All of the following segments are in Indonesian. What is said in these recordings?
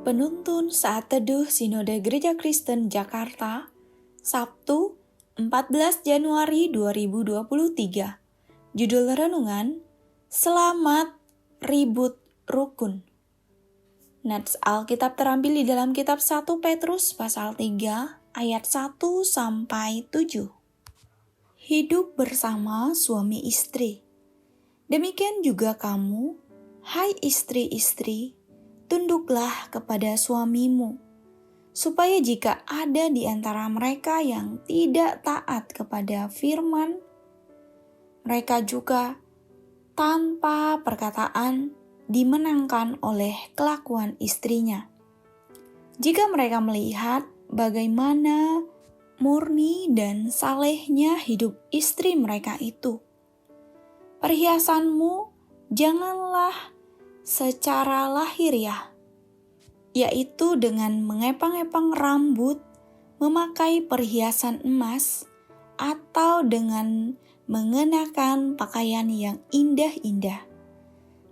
Penuntun Saat Teduh Sinode Gereja Kristen Jakarta, Sabtu 14 Januari 2023. Judul renungan, Selamat Ribut Rukun. Nats Alkitab terambil di dalam kitab 1 Petrus pasal 3 ayat 1-7. Hidup bersama suami istri. Demikian juga kamu, hai istri-istri, tunduklah kepada suamimu, supaya jika ada di antara mereka yang tidak taat kepada firman, mereka juga tanpa perkataan dimenangkan oleh kelakuan istrinya. Jika mereka melihat bagaimana murni dan salehnya hidup istri mereka itu, perhiasanmu janganlah secara lahiriah, yaitu dengan mengepang-epang rambut, memakai perhiasan emas, atau dengan mengenakan pakaian yang indah-indah.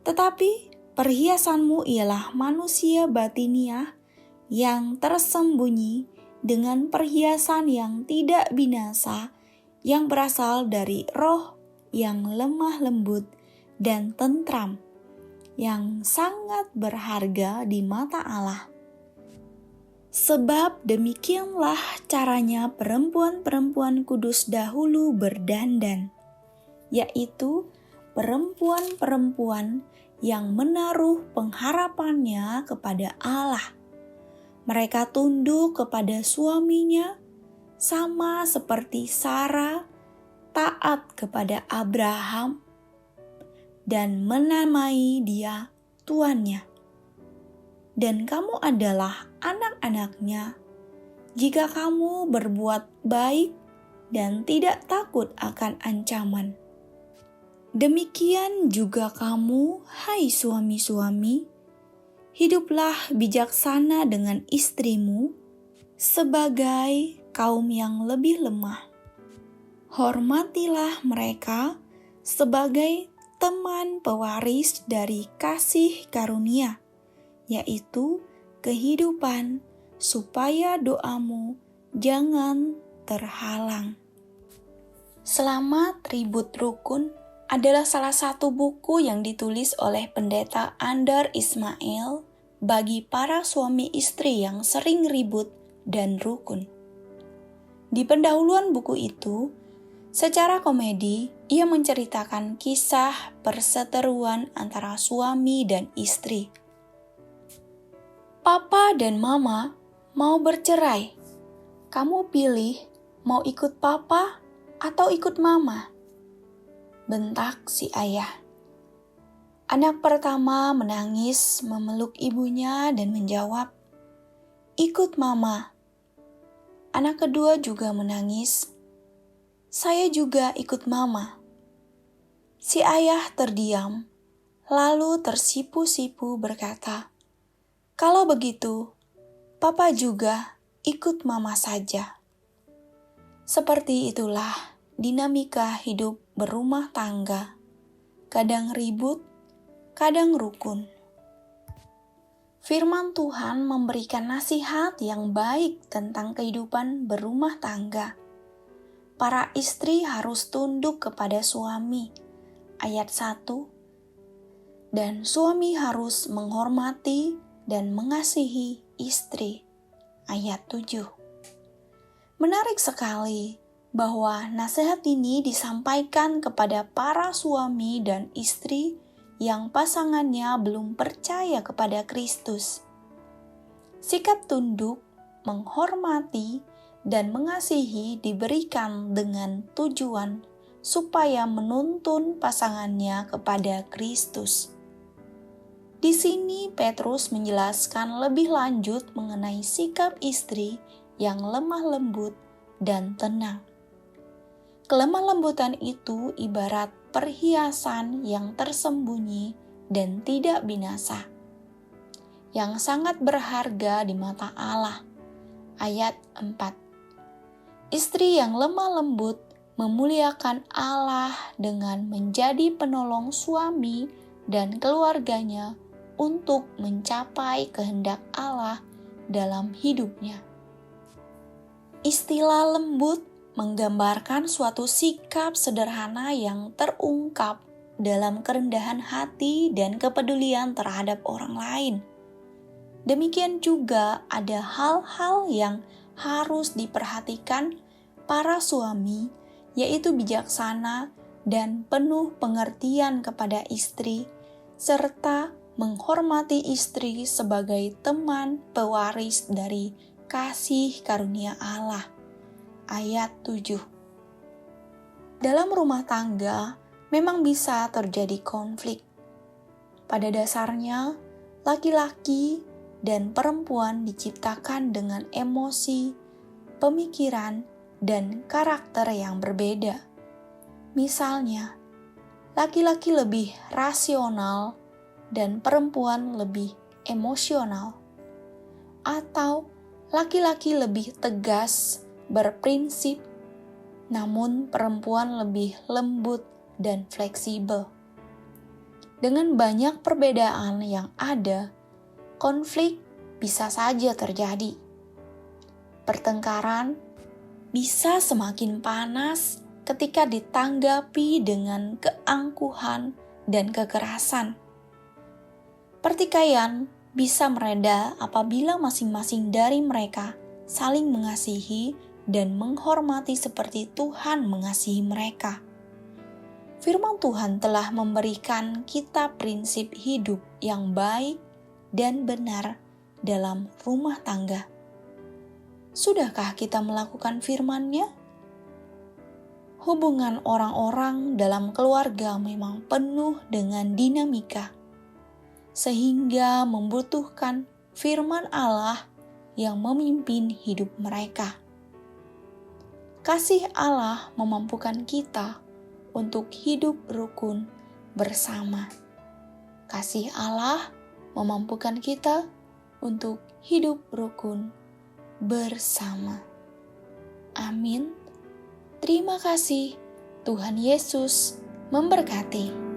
Tetapi perhiasanmu ialah manusia batiniah yang tersembunyi dengan perhiasan yang tidak binasa, yang berasal dari roh yang lemah lembut dan tentram, yang sangat berharga di mata Allah. Sebab demikianlah caranya perempuan-perempuan kudus dahulu berdandan, yaitu perempuan-perempuan yang menaruh pengharapannya kepada Allah. Mereka tunduk kepada suaminya, sama seperti Sarah taat kepada Abraham dan menamai dia tuannya. Dan kamu adalah anak-anaknya jika kamu berbuat baik dan tidak takut akan ancaman. Demikian juga kamu, hai suami-suami, hiduplah bijaksana dengan istrimu sebagai kaum yang lebih lemah. Hormatilah mereka sebagai teman pewaris dari kasih karunia, yaitu kehidupan, supaya doamu jangan terhalang. Selamat Ribut Rukun adalah salah satu buku yang ditulis oleh pendeta Andar Ismail bagi para suami istri yang sering ribut dan rukun. Di pendahuluan buku itu, secara komedi, ia menceritakan kisah perseteruan antara suami dan istri. Papa dan Mama mau bercerai. Kamu pilih mau ikut Papa atau ikut Mama? Bentak si ayah. Anak pertama menangis memeluk ibunya dan menjawab, "Ikut Mama." Anak kedua juga menangis, "Saya juga ikut Mama." Si ayah terdiam, lalu tersipu-sipu berkata, "Kalau begitu, Papa juga ikut Mama saja." Seperti itulah dinamika hidup berumah tangga, kadang ribut, kadang rukun. Firman Tuhan memberikan nasihat yang baik tentang kehidupan berumah tangga. Para istri harus tunduk kepada suami, ayat 1, dan suami harus menghormati dan mengasihi istri, ayat 7. Menarik sekali bahwa nasihat ini disampaikan kepada para suami dan istri yang pasangannya belum percaya kepada Kristus. Sikap tunduk, menghormati, dan mengasihi diberikan dengan tujuan supaya menuntun pasangannya kepada Kristus. Di sini Petrus menjelaskan lebih lanjut mengenai sikap istri yang lemah lembut dan tenang. Kelemah lembutan itu ibarat perhiasan yang tersembunyi dan tidak binasa, yang sangat berharga di mata Allah. Ayat 4. Istri yang lemah lembut memuliakan Allah dengan menjadi penolong suami dan keluarganya untuk mencapai kehendak Allah dalam hidupnya. Istilah lembut menggambarkan suatu sikap sederhana yang terungkap dalam kerendahan hati dan kepedulian terhadap orang lain. Demikian juga ada hal-hal yang harus diperhatikan para suami, yaitu bijaksana dan penuh pengertian kepada istri, serta menghormati istri sebagai teman pewaris dari kasih karunia Allah. Ayat 7. Dalam rumah tangga memang bisa terjadi konflik. Pada dasarnya, laki-laki dan perempuan diciptakan dengan emosi, pemikiran, dan karakter yang berbeda. Misalnya, laki-laki lebih rasional dan perempuan lebih emosional. Atau laki-laki lebih tegas, berprinsip, namun perempuan lebih lembut dan fleksibel. Dengan banyak perbedaan yang ada, konflik bisa saja terjadi. Pertengkaran bisa semakin panas ketika ditanggapi dengan keangkuhan dan kekerasan. Pertikaian bisa mereda apabila masing-masing dari mereka saling mengasihi dan menghormati seperti Tuhan mengasihi mereka. Firman Tuhan telah memberikan kita prinsip hidup yang baik dan benar dalam rumah tangga. Sudahkah kita melakukan firman-Nya? Hubungan orang-orang dalam keluarga memang penuh dengan dinamika, sehingga membutuhkan firman Allah yang memimpin hidup mereka. Kasih Allah memampukan kita untuk hidup rukun bersama. Kasih Allah memampukan kita untuk hidup rukun bersama. Amin. Terima kasih. Tuhan Yesus memberkati.